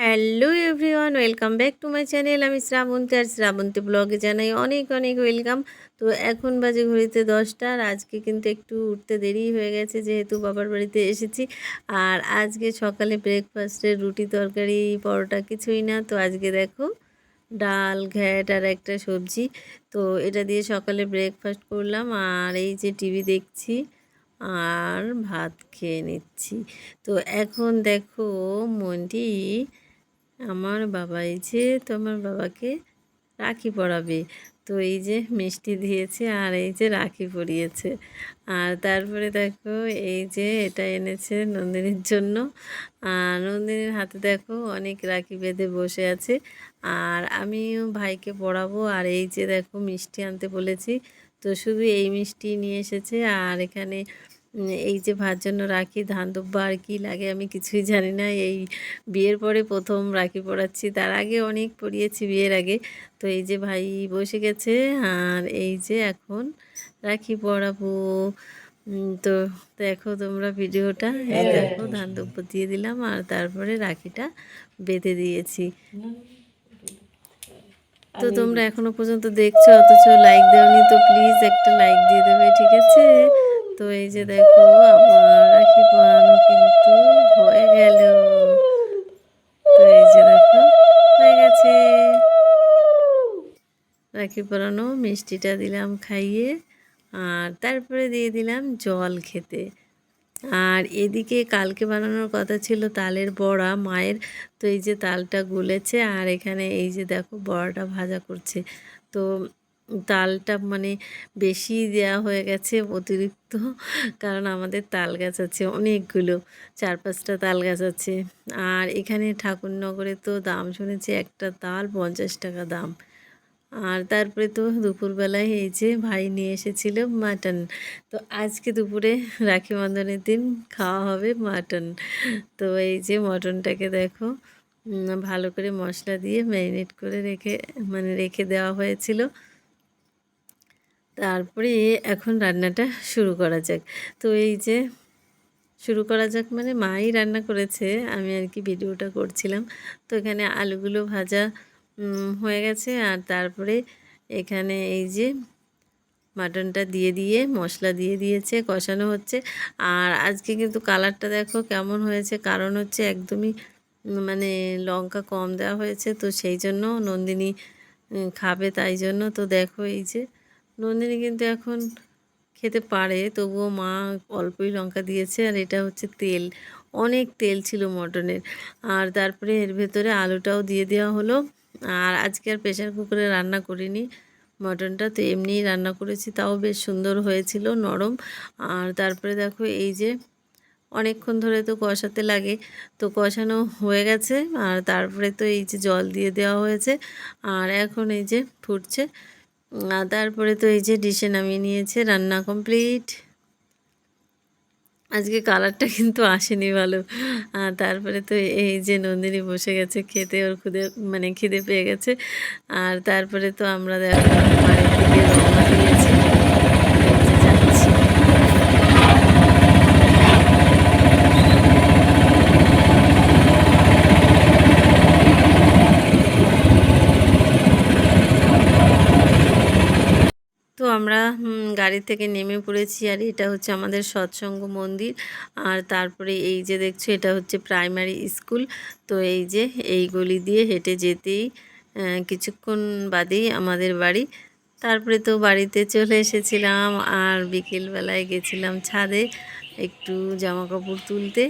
Hello everyone, welcome back to my channel. আমি শ্রাবন্তী, আর শ্রাবন্তী ব্লগে জানাই অনেক অনেক ওয়েলকাম। তো এখন বাজে ঘড়িতে 10টা, আর আজকে কিন্তু একটু উঠতে দেরি হয়ে গেছে যেহেতু বাবার বাড়িতে এসেছি। আর আজকে সকালে ব্রেকফাস্টে রুটি তরকারি পরোটা কিছুই না। তো আজকে দেখো ডাল ঘ্যাট আর একটা সবজি, তো এটা দিয়ে সকালে ব্রেকফাস্ট করলাম। আর এই যে টিভি দেখছি আর ভাত খেয়ে নিচ্ছি। তো এখন দেখো মন্টি, আমার বাবা এই যে তো আমার বাবাকে রাখি পরাবে। তো এই যে মিষ্টি দিয়েছে আর এই যে রাখি পরিয়েছে। আর তারপরে দেখো এই যে এটা এনেছে নন্দিনীর জন্য। আর নন্দিনীর হাতে দেখো অনেক রাখি বেঁধে বসে আছে। আর আমিও ভাইকে পরাবো। আর এই যে দেখো মিষ্টি আনতে বলেছি, তো শুধু এই মিষ্টি নিয়ে এসেছে। আর এখানে এই যে ভাত জন্য রাখি, ধান দুব্বা আর কি লাগে আমি কিছুই জানি না। এই বিয়ের পরে প্রথম রাখি পরাচ্ছি, তার আগে অনেক পরিয়েছি বিয়ের আগে। তো এই যে ভাই বসে গেছে, আর এই যে এখন রাখি পরাবো। তো দেখো তোমরা ভিডিওটা, এই দেখো ধান দুব্ব দিয়ে দিলাম আর তারপরে রাখিটা বেঁধে দিয়েছি। তো তোমরা এখনো পর্যন্ত দেখছো অথচ লাইক দেওনি, তো প্লিজ একটা লাইক দিয়ে দেবে, ঠিক আছে? তো এই যে দেখো আমার রাখি পরানো কিন্তু হয়ে গেল। তো এই যে দেখো হয়ে গেছে রাখি পরানো। মিষ্টিটা দিলাম খাইয়ে, আর তারপরে দিয়ে দিলাম জল খেতে। আর এদিকে কালকে বানানোর কথা ছিল তালের বড়া মায়ের, তো এই যে তালটা গুলেছে। আর এখানে এই যে দেখো বড়াটা ভাজা করছে। তো তালটা মানে বেশি দেয়া হয়ে গেছে অতিরিক্ত, কারণ আমাদের তাল গাছ আছে অনেকগুলো, 4-5টা তাল গাছ আছে। আর এখানে ঠাকুরনগরে তো দাম শুনেছি একটা তাল 50 টাকা দাম। আর তারপরে তো দুপুরবেলায় এই যে ভাই নিয়ে এসেছিল মাটন। তো আজকে দুপুরে রাখি বন্ধনের দিন খাওয়া হবে মাটন। তো এই যে মটনটাকে দেখো ভালো করে মশলা দিয়ে ম্যারিনেট করে রেখে দেওয়া হয়েছিল। তারপরে এখন রান্নাটা শুরু করা যাক। তো এই যে শুরু করা যাক মানে মাই রান্না করেছে, আমি আর কি ভিডিওটা করছিলাম। তো এখানে আলুগুলো ভাজা হয়ে গেছে। আর তারপরে এখানে এই যে মাটনটা দিয়ে মশলা দিয়ে দিয়েছে, কষানো হচ্ছে। আর আজকে কিন্তু কালারটা দেখো কেমন হয়েছে, কারণ হচ্ছে একদমই মানে লঙ্কা কম দেওয়া হয়েছে, তো সেই জন্য নন্দিনী খাবে তাই জন্য। তো দেখো এই যে নন্দিনী কিন্তু এখন খেতে পারে, তবুও মা অল্পই লঙ্কা দিয়েছে। আর এটা হচ্ছে তেল, অনেক তেল ছিল মটনের। আর তারপরে এর ভেতরে আলুটাও দিয়ে দেওয়া হলো। আর আজকে আর প্রেশার কুকারে রান্না করিনি মটনটা, তো এমনিই রান্না করেছি, তাও বেশ সুন্দর হয়েছিল, নরম। আর তারপরে দেখো এই যে অনেকক্ষণ ধরে তো কষাতে লাগে, তো কষানো হয়ে গেছে। আর তারপরে তো এই যে জল দিয়ে দেওয়া হয়েছে, আর এখন এই যে ফুটছে। আর তারপরে তো এই যে ডিশে নামিয়ে নিয়েছে, রান্না কমপ্লিট। আজকে কালারটা কিন্তু আসেনি ভালো। আর তারপরে তো এই যে নন্দিনী বসে গেছে খেতে, ওর খিদে পেয়ে গেছে। আর তারপরে তো আমরা দেখো বাড়ির দিকে রওনা দিয়েছি, এই যে যাচ্ছি। তো আমরা গাড়ি থেকে নেমে পড়েছি, আর এটা হচ্ছে আমাদের সৎসঙ্গ মন্দির। আর তারপরে এই যে দেখছো এটা হচ্ছে প্রাইমারি স্কুল। তো এই যে এই গলি দিয়ে হেঁটে যেতেই কিছুক্ষণ বাদেই আমাদের বাড়ি। তারপরে তো বাড়িতে চলে এসেছিলাম, আর বিকেলবেলায় গেছিলাম ছাদে একটু জামা কাপড় তুলতে।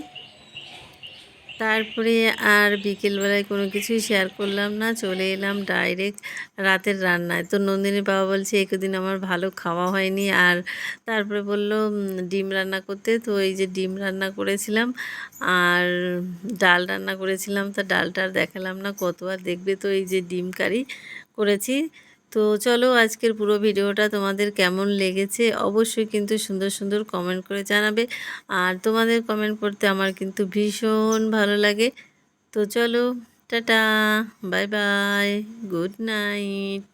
তারপরে আর বিকেলবেলায় কোনো কিছুই শেয়ার করলাম না, চলে এলাম ডাইরেক্ট রাতের রান্নায়। তো নন্দিনীর বাবা বলছে একদিন আমার ভালো খাওয়া হয়নি। আর তারপরে বলল ডিম রান্না করতে, তো এই যে ডিম রান্না করেছিলাম। আর ডাল রান্না করেছিলাম, তা ডালটা আর দেখালাম না, কত আর দেখবে। তো এই যে ডিম কারি করেছি। তো চলো আজকের পুরো ভিডিওটা তোমাদের কেমন লেগেছে অবশ্যই কিন্তু সুন্দর সুন্দর কমেন্ট করে জানাবে। আর তোমাদের কমেন্ট পড়তে আমার কিন্তু ভীষণ ভালো লাগে। তো চলো, tata, bye bye, good night.